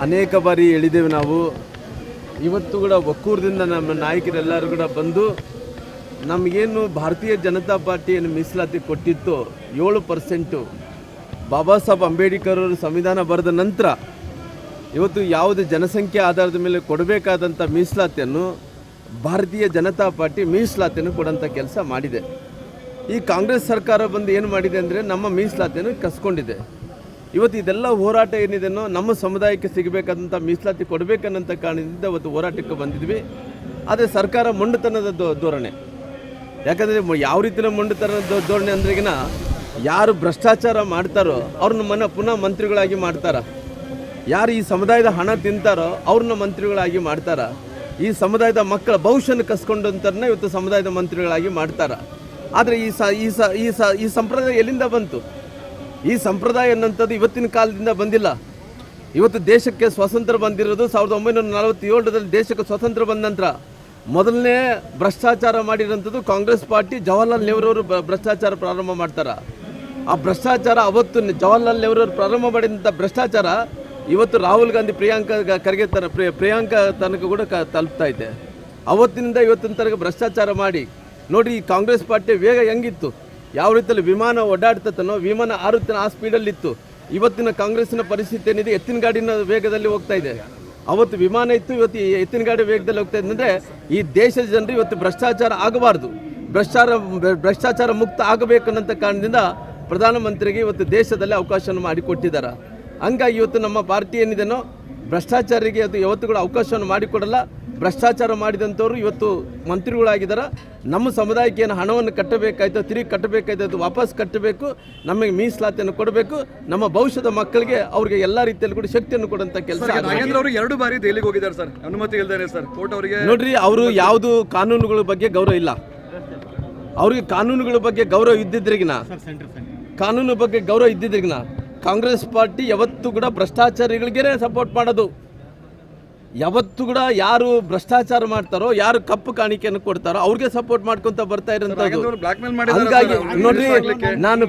ಅನೇಕ ಬಾರಿ ಹೇಳಿದ್ದೇವೆ ನಾವು. ಇವತ್ತು ಕೂಡ ಒಕ್ಕೂರದಿಂದ ನಮ್ಮ ನಾಯಕರೆಲ್ಲರೂ ಕೂಡ ಬಂದು ನಮಗೇನು ಭಾರತೀಯ ಜನತಾ ಪಾರ್ಟಿಯನ್ನು ಮೀಸಲಾತಿ ಕೊಟ್ಟಿತ್ತು 7%, ಬಾಬಾ ಸಾಹೇಬ್ ಅಂಬೇಡ್ಕರ್ ಅವರು ಸಂವಿಧಾನ ಬರೆದ ನಂತರ ಇವತ್ತು ಯಾವುದೇ ಜನಸಂಖ್ಯೆ ಆಧಾರದ ಮೇಲೆ ಕೊಡಬೇಕಾದಂಥ ಮೀಸಲಾತಿಯನ್ನು ಭಾರತೀಯ ಜನತಾ ಪಾರ್ಟಿ ಮೀಸಲಾತಿಯನ್ನು ಕೊಡೋಂಥ ಕೆಲಸ ಮಾಡಿದೆ. ಈ ಕಾಂಗ್ರೆಸ್ ಸರ್ಕಾರ ಬಂದು ಏನು ಮಾಡಿದೆ ಅಂದರೆ ನಮ್ಮ ಮೀಸಲಾತಿಯನ್ನು ಕಸ್ಕೊಂಡಿದೆ. ಇವತ್ತು ಇದೆಲ್ಲ ಹೋರಾಟ ಏನಿದೆನೋ ನಮ್ಮ ಸಮುದಾಯಕ್ಕೆ ಸಿಗಬೇಕಾದಂಥ ಮೀಸಲಾತಿ ಕೊಡಬೇಕನ್ನಂಥ ಕಾರಣದಿಂದ ಇವತ್ತು ಹೋರಾಟಕ್ಕೆ ಬಂದಿದ್ವಿ. ಆದರೆ ಸರ್ಕಾರ ಮೊಂಡುತನದ ಧೋರಣೆ, ಯಾಕಂದರೆ ಯಾವ ರೀತಿಯ ಮೊಂಡುತನದ ಧೋರಣೆ ಅಂದ್ರೆಗಿನ ಯಾರು ಭ್ರಷ್ಟಾಚಾರ ಮಾಡ್ತಾರೋ ಅವ್ರನ್ನ ಪುನಃ ಮಂತ್ರಿಗಳಾಗಿ ಮಾಡ್ತಾರ, ಯಾರು ಈ ಸಮುದಾಯದ ಹಣ ತಿಂತಾರೋ ಅವ್ರನ್ನ ಮಂತ್ರಿಗಳಾಗಿ ಮಾಡ್ತಾರ, ಈ ಸಮುದಾಯದ ಮಕ್ಕಳ ಭವಿಷ್ಯನ ಕಸ್ಕೊಂಡಂತರನ್ನ ಇವತ್ತು ಸಮುದಾಯದ ಮಂತ್ರಿಗಳಾಗಿ ಮಾಡ್ತಾರ. ಆದರೆ ಈ ಸಂಪ್ರದಾಯ ಎಲ್ಲಿಂದ ಬಂತು? ಈ ಸಂಪ್ರದಾಯ ಅನ್ನೋಂಥದ್ದು ಇವತ್ತಿನ ಕಾಲದಿಂದ ಬಂದಿಲ್ಲ. ಇವತ್ತು ದೇಶಕ್ಕೆ ಸ್ವಾತಂತ್ರ್ಯ ಬಂದಿರೋದು 1947ರಲ್ಲಿ ದೇಶಕ್ಕೆ ಸ್ವಾತಂತ್ರ್ಯ ಬಂದ ನಂತರ. ಮೊದಲನೇ ಭ್ರಷ್ಟಾಚಾರ ಮಾಡಿರೋಂಥದ್ದು ಕಾಂಗ್ರೆಸ್ ಪಾರ್ಟಿ. ಜವಾಹರ್ಲಾಲ್ ನೆಹರು ಅವರು ಭ್ರಷ್ಟಾಚಾರ ಪ್ರಾರಂಭ ಮಾಡ್ತಾರೆ. ಆ ಭ್ರಷ್ಟಾಚಾರ ಅವತ್ತು ಜವಾಹರ್ಲಾಲ್ ನೆಹರು ಅವರು ಪ್ರಾರಂಭ ಮಾಡಿದಂಥ ಭ್ರಷ್ಟಾಚಾರ ಇವತ್ತು ರಾಹುಲ್ ಗಾಂಧಿ ಪ್ರಿಯಾಂಕಾ ತನಕ ಕೂಡ ತಲುಪ್ತಾ ಇದೆ. ಅವತ್ತಿನಿಂದ ಇವತ್ತಿನ ತನಕ ಭ್ರಷ್ಟಾಚಾರ ಮಾಡಿ ನೋಡಿ. ಈ ಕಾಂಗ್ರೆಸ್ ಪಾರ್ಟಿ ವೇಗ ಹೆಂಗಿತ್ತು, ಯಾವ ರೀತಿಯಲ್ಲಿ ವಿಮಾನ ಓಡಾಡ್ತನೋ ವಿಮಾನ ಆರುತ್ತಿನ ಆ ಸ್ಪೀಡಲ್ಲಿತ್ತು. ಇವತ್ತಿನ ಕಾಂಗ್ರೆಸ್ಸಿನ ಪರಿಸ್ಥಿತಿ ಏನಿದೆ, ಎತ್ತಿನ ಗಾಡಿನ ವೇಗದಲ್ಲಿ ಹೋಗ್ತಾ ಇದೆ. ಅವತ್ತು ವಿಮಾನ ಇತ್ತು, ಇವತ್ತು ಎತ್ತಿನ ಗಾಡಿ ವೇಗದಲ್ಲಿ ಹೋಗ್ತಾ ಇದೆ. ಅಂದರೆ ಈ ದೇಶದ ಜನರು ಇವತ್ತು ಭ್ರಷ್ಟಾಚಾರ ಆಗಬಾರ್ದು, ಭ್ರಷ್ಟಾಚಾರ ಮುಕ್ತ ಆಗಬೇಕನ್ನಂಥ ಕಾರಣದಿಂದ ಪ್ರಧಾನಮಂತ್ರಿಗೆ ಇವತ್ತು ದೇಶದಲ್ಲಿ ಅವಕಾಶವನ್ನು ಮಾಡಿಕೊಟ್ಟಿದ್ದಾರೆ. ಹಂಗಾಗಿ ಇವತ್ತು ನಮ್ಮ ಪಾರ್ಟಿ ಏನಿದೆನೋ ಭ್ರಷ್ಟಾಚಾರಿಗೆ ಅದು ಯಾವತ್ತೂ ಕೂಡ ಅವಕಾಶವನ್ನು ಮಾಡಿಕೊಡಲ್ಲ. ಭ್ರಷ್ಟಾಚಾರ ಮಾಡಿದಂಥವ್ರು ಇವತ್ತು ಮಂತ್ರಿಗಳಾಗಿದ್ದಾರೆ. ನಮ್ಮ ಸಮುದಾಯಕ್ಕೆ ಏನು ಹಣವನ್ನು ಕಟ್ಟಬೇಕಾಯ್ತು, ತಿರುಗಿ ಕಟ್ಟಬೇಕಾಯ್ತು, ವಾಪಸ್ ಕಟ್ಟಬೇಕು, ನಮಗೆ ಮೀಸಲಾತಿಯನ್ನು ಕೊಡಬೇಕು. ನಮ್ಮ ಭವಿಷ್ಯದ ಮಕ್ಕಳಿಗೆ ಅವ್ರಿಗೆ ಎಲ್ಲ ರೀತಿಯಲ್ಲಿ ಕೂಡ ಶಕ್ತಿಯನ್ನು ಕೊಡುವಂಥ ಕೆಲಸ. ನಾಗೇಂದ್ರ ಅವರು 2 ಬಾರಿ ದೆಹಲಿಗೆ ಹೋಗಿದ್ದಾರೆ ಸರ್, ಅನುಮತಿ ಇಲ್ಲದೆ ಸರ್ ಕೋರ್ಟ್ ಅವರಿಗೆ. ನೋಡ್ರಿ, ಅವರು ಯಾವುದು ಕಾನೂನುಗಳ ಬಗ್ಗೆ ಗೌರವ ಇಲ್ಲ. ಅವ್ರಿಗೆ ಕಾನೂನುಗಳ ಬಗ್ಗೆ ಗೌರವ ಇದ್ದಿದ್ರಿಗಿನ ಕಾಂಗ್ರೆಸ್ ಪಾರ್ಟಿ ಯಾವತ್ತೂ ಕೂಡ ಭ್ರಷ್ಟಾಚಾರಿಗಳಿಗೇ ಸಪೋರ್ಟ್ ಮಾಡೋದು. ಯಾವತ್ತೂ ಕೂಡ ಯಾರು ಭ್ರಷ್ಟಾಚಾರ ಮಾಡ್ತಾರೋ, ಯಾರು ಕಪ್ಪು ಕಾಣಿಕೆಯನ್ನು ಕೊಡ್ತಾರೋ ಅವ್ರಿಗೆ ಸಪೋರ್ಟ್ ಮಾಡ್ಕೊಂತ ಬರ್ತಾ ಇರೋಂಥದ್ದು. ಹಂಗಾಗಿ ನೋಡ್ರಿ, ನಾನು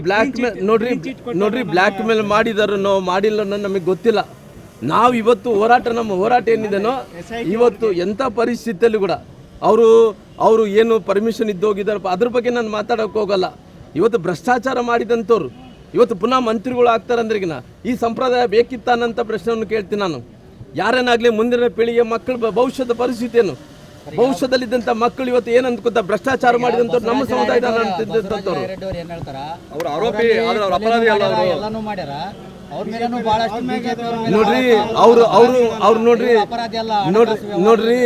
ನೋಡ್ರಿ ಬ್ಲ್ಯಾಕ್ ಮೇಲ್ ಮಾಡಿದಾರೋ ಮಾಡಿಲ್ಲ ನಮಗೆ ಗೊತ್ತಿಲ್ಲ. ನಾವು ಇವತ್ತು ನಮ್ಮ ಹೋರಾಟ ಏನಿದೆನೋ ಇವತ್ತು ಎಂಥ ಪರಿಸ್ಥಿತಿಯಲ್ಲಿ ಕೂಡ ಅವರು ಏನು ಪರ್ಮಿಷನ್ ಇದ್ದೋಗಿದ್ದಾರೆ ಅದ್ರ ಬಗ್ಗೆ ನಾನು ಮಾತಾಡೋಕೆ ಹೋಗಲ್ಲ. ಇವತ್ತು ಭ್ರಷ್ಟಾಚಾರ ಮಾಡಿದಂಥವ್ರು ಇವತ್ತು ಪುನಃ ಮಂತ್ರಿಗಳು ಆಗ್ತಾರಂದ್ರಿಗಿನ ಈ ಸಂಪ್ರದಾಯ ಬೇಕಿತ್ತ ಅನ್ನೋಂಥ ಪ್ರಶ್ನೆಯನ್ನು ಕೇಳ್ತೀನಿ ನಾನು. ಯಾರೇನಾಗಲಿ ಮುಂದಿನ ಪೀಳಿಗೆ ಮಕ್ಕಳ ಭವಿಷ್ಯದ ಪರಿಸ್ಥಿತಿ ಏನು? ಭವಿಷ್ಯದಲ್ಲಿದ್ದಂಥ ಮಕ್ಕಳು ಇವತ್ತು ಏನು ಅಂದ್ಕೊತ ಭ್ರಷ್ಟಾಚಾರ ಮಾಡಿದಂಥವ್ರು ನಮ್ಮ ಸಮುದಾಯದ ನೋಡ್ರಿ, ಅವ್ರು ನೋಡ್ರಿ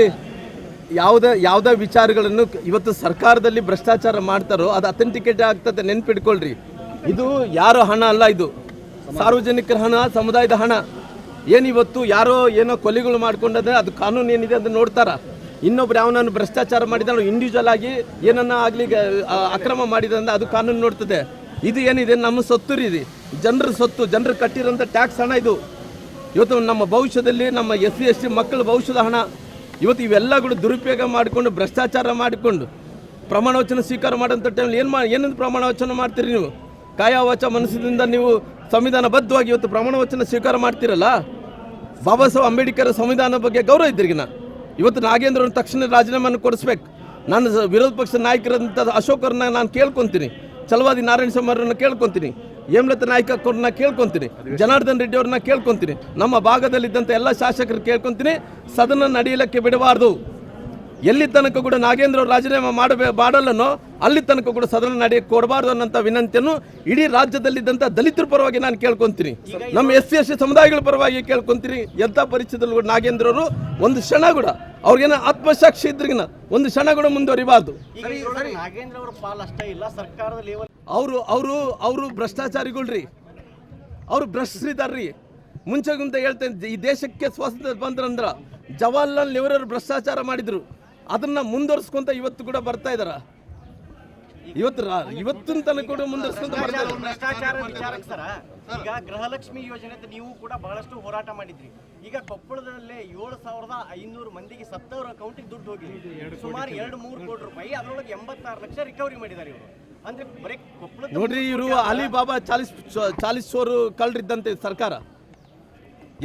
ಯಾವುದೇ ವಿಚಾರಗಳನ್ನು ಇವತ್ತು ಸರ್ಕಾರದಲ್ಲಿ ಭ್ರಷ್ಟಾಚಾರ ಮಾಡ್ತಾರೋ ಅದು ಅಥೆಂಟಿಕೇಟ್ ಆಗ್ತದೆ. ನೆನ್ಪಿಟ್ಕೊಳ್ರಿ, ಇದು ಯಾರ ಹಣ ಅಲ್ಲ, ಇದು ಸಾರ್ವಜನಿಕರ ಹಣ, ಸಮುದಾಯದ ಹಣ. ಏನಿವತ್ತು ಯಾರೋ ಏನೋ ಕೊಲೆಗಳು ಮಾಡ್ಕೊಂಡ್ರೆ ಅದು ಕಾನೂನು ಏನಿದೆ ಅಂತ ನೋಡ್ತಾರ. ಇನ್ನೊಬ್ರು ಯಾವನನ್ನು ಭ್ರಷ್ಟಾಚಾರ ಮಾಡಿದ ಇಂಡಿವಿಜುವಲ್ ಆಗಿ ಏನನ್ನ ಆಗಲಿ ಅಕ್ರಮ ಮಾಡಿದ್ರೆ ಅದು ಕಾನೂನು ನೋಡ್ತದೆ. ಇದು ಏನಿದೆ ನಮ್ಮ ಸೊತ್ತು ರೀ, ಜನರ ಸೊತ್ತು, ಜನರು ಕಟ್ಟಿರೋಂಥ ಟ್ಯಾಕ್ಸ್ ಹಣ ಇದು. ಇವತ್ತು ನಮ್ಮ ಭವಿಷ್ಯದಲ್ಲಿ ನಮ್ಮ SC ST ಮಕ್ಕಳ ಭವಿಷ್ಯದ ಹಣ. ಇವತ್ತು ಇವೆಲ್ಲಗಳು ದುರುಪಯೋಗ ಮಾಡಿಕೊಂಡು ಭ್ರಷ್ಟಾಚಾರ ಮಾಡಿಕೊಂಡು ಪ್ರಮಾಣ ವಚನ ಸ್ವೀಕಾರ ಮಾಡೋಂಥ ಟೈಮಲ್ಲಿ ಏನೊಂದು ಪ್ರಮಾಣ ವಚನ ಮಾಡ್ತೀರಿ ನೀವು? ಕಾಯ ವಾಚ ಮನಸ್ಸಿನಿಂದ ನೀವು ಸಂವಿಧಾನಬದ್ಧವಾಗಿ ಇವತ್ತು ಪ್ರಮಾಣ ವಚನ ಸ್ವೀಕಾರ ಮಾಡ್ತಿರಲ್ಲ. ಬಾಬಾ ಸಾಹೇಬ್ ಅಂಬೇಡ್ಕರ್ ಸಂವಿಧಾನದ ಬಗ್ಗೆ ಗೌರವ ಇದ್ರಿಗಿನ ಇವತ್ತು ನಾಗೇಂದ್ರ ಅವ್ರನ್ನ ತಕ್ಷಣ ರಾಜೀನಾಮೆಯನ್ನು ಕೊಡಿಸ್ಬೇಕು. ನಾನು ವಿರೋಧ ಪಕ್ಷದ ನಾಯಕರಂಥ ಅಶೋಕರನ್ನ ನಾನು ಕೇಳ್ಕೊತೀನಿ, ಛಲವಾದಿ ನಾರಾಯಣ ಸ್ವಾಮಿ ಅವರನ್ನ ಕೇಳ್ಕೊತೀನಿ, ಹೇಮಲತಾ ನಾಯ್ಕ ಅವ್ರನ್ನ ಕೇಳ್ಕೊತೀನಿ, ಜನಾರ್ದನ್ ರೆಡ್ಡಿ ಅವ್ರನ್ನ ಕೇಳ್ಕೊತೀನಿ, ನಮ್ಮ ಭಾಗದಲ್ಲಿದ್ದಂಥ ಎಲ್ಲ ಶಾಸಕರು ಕೇಳ್ಕೊತೀನಿ. ಸದನ ನಡೆಯಲಿಕ್ಕೆ ಬಿಡಬಾರ್ದು. ಎಲ್ಲಿ ತನಕ ಕೂಡ ನಾಗೇಂದ್ರ ಅವರು ರಾಜೀನಾಮೆ ಮಾಡಲ್ಲನೋ ಅಲ್ಲಿ ತನಕ ಕೂಡ ಸದನ ನಡೆಯಕ್ಕೆ ಕೊಡಬಾರ್ದು ಅನ್ನೋಂಥ ವಿನಂತಿಯನ್ನು ಇಡೀ ರಾಜ್ಯದಲ್ಲಿದ್ದಂಥ ದಲಿತರ ಪರವಾಗಿ ನಾನು ಕೇಳ್ಕೊತೀನಿ, ನಮ್ಮ SC ST ಸಮುದಾಯಗಳ ಪರವಾಗಿ ಕೇಳ್ಕೊತೀನಿ. ಎಂಥ ಪರಿಸ್ಥಿತಿಯಲ್ಲಿ ಕೂಡ ನಾಗೇಂದ್ರ ಅವರು ಒಂದು ಕ್ಷಣ ಕೂಡ ಅವ್ರಿಗೇನ ಆತ್ಮಸಾಕ್ಷಿ ಇದ್ರಿಗಿನ ಒಂದು ಕ್ಷಣ ಕೂಡ ಮುಂದುವರಿಬಾರ್ದು. ಅವರು ಭ್ರಷ್ಟಾಚಾರಿಗಳ್ರಿ, ಅವರು ಭ್ರಷ್ಟರಿದ್ದಾರ್ರಿ. ಮುಂಚೆಗಿಂತ ಹೇಳ್ತೇನೆ, ಈ ದೇಶಕ್ಕೆ ಸ್ವಾತಂತ್ರ್ಯ ಬಂದ್ರಂದ್ರ ಜವಾಹರ್ಲಾಲ್ ನೆಹರು ಭ್ರಷ್ಟಾಚಾರ ಮಾಡಿದ್ರು, ಅದನ್ನ ಮುಂದುವರ್ಸ್ಕೊಂತ ಇವತ್ತು ಕೂಡ ಬರ್ತಾ ಇದಾರ. ಇವತ್ತಿನ ತನಕ ಕೂಡ ಮುಂದುವರ್ಸ್ಕೊಂತ ಬರ್ತಾ ಇದ್ದಾರೆ. ಭ್ರಷ್ಟಾಚಾರ ವಿಚಾರಕ್ಕೆ ಸರ ಈಗ ಗೃಹಲಕ್ಷ್ಮಿ ಯೋಜನೆ ನೀವು ಕೂಡ ಬಹಳಷ್ಟು ಹೋರಾಟ ಮಾಡಿದ್ರಿ. ಈಗ ಕೊಪ್ಪಳದಲ್ಲೇ 7,500 ಮಂದಿಗೆ ಸತ್ತವರ ಅಕೌಂಟಿಗೆ ದುಡ್ಡು ಹೋಗಿದೆ, ಸುಮಾರು 2-3 ಕೋಟಿ ರೂಪಾಯಿ. ಅದರೊಳಗೆ 86 ಲಕ್ಷ ರಿಕವರಿ ಮಾಡಿದ್ದಾರೆ ಇವರು. ಅಂದ್ರೆ ಬರೀ ಕೊಪ್ಪಳ ನೋಡ್ರಿ, ಇವರು ಅಲಿಬಾಬಾ 40 ಕಳ್ಳರಿದ್ದಂತೆ ಸರ್ಕಾರ.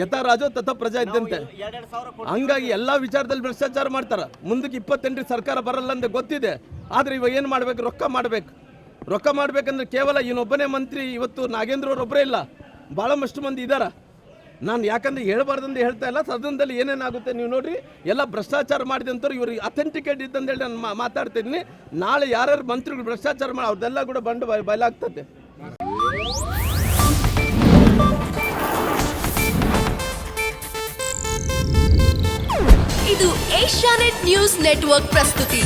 ಯಥಾ ರಾಜೋ ತಥಾ ಪ್ರಜಾ ಇದ್ದಂತೆ. 2,000 ಕೋಟಿ ಹಂಗಾಗಿ ಎಲ್ಲ ವಿಚಾರದಲ್ಲಿ ಭ್ರಷ್ಟಾಚಾರ ಮಾಡ್ತಾರೆ. ಮುಂದಕ್ಕೆ 28 ಸರ್ಕಾರ ಬರಲ್ಲ ಅಂತ ಗೊತ್ತಿದೆ. ಆದರೆ ಇವಾಗ ಏನು ಮಾಡಬೇಕು? ರೊಕ್ಕ ಮಾಡಬೇಕಂದ್ರೆ ಕೇವಲ ಇನ್ನೊಬ್ಬನೇ ಮಂತ್ರಿ, ಇವತ್ತು ನಾಗೇಂದ್ರ ಅವರೊಬ್ಬರೇ ಇಲ್ಲ, ಭಾಳಷ್ಟು ಮಂದಿ ಇದ್ದಾರೆ. ನಾನು ಯಾಕಂದ್ರೆ ಹೇಳ್ಬಾರ್ದಂತ ಹೇಳ್ತಾ ಇಲ್ಲ. ಸದನದಲ್ಲಿ ಏನೇನಾಗುತ್ತೆ ನೀವು ನೋಡ್ರಿ, ಎಲ್ಲ ಭ್ರಷ್ಟಾಚಾರ ಮಾಡಿದಂಥವ್ರು ಇವ್ರಿಗೆ ಅಥೆಂಟಿಕೇಟ್ ಇದ್ದಂತೇಳಿ ನಾನು ಮಾತಾಡ್ತಿದ್ದೀನಿ. ನಾಳೆ ಯಾರ್ಯಾರು ಮಂತ್ರಿಗಳು ಭ್ರಷ್ಟಾಚಾರ ಮಾಡಿ ಅವ್ರದ್ದೆಲ್ಲ ಕೂಡ ಬಂದು ಬಯಲಾಗ್ತದೆ. ಇದು ಏಷ್ಯಾನೆಟ್ ನ್ಯೂಸ್ ನೆಟ್ವರ್ಕ್ ಪ್ರಸ್ತುತಿ.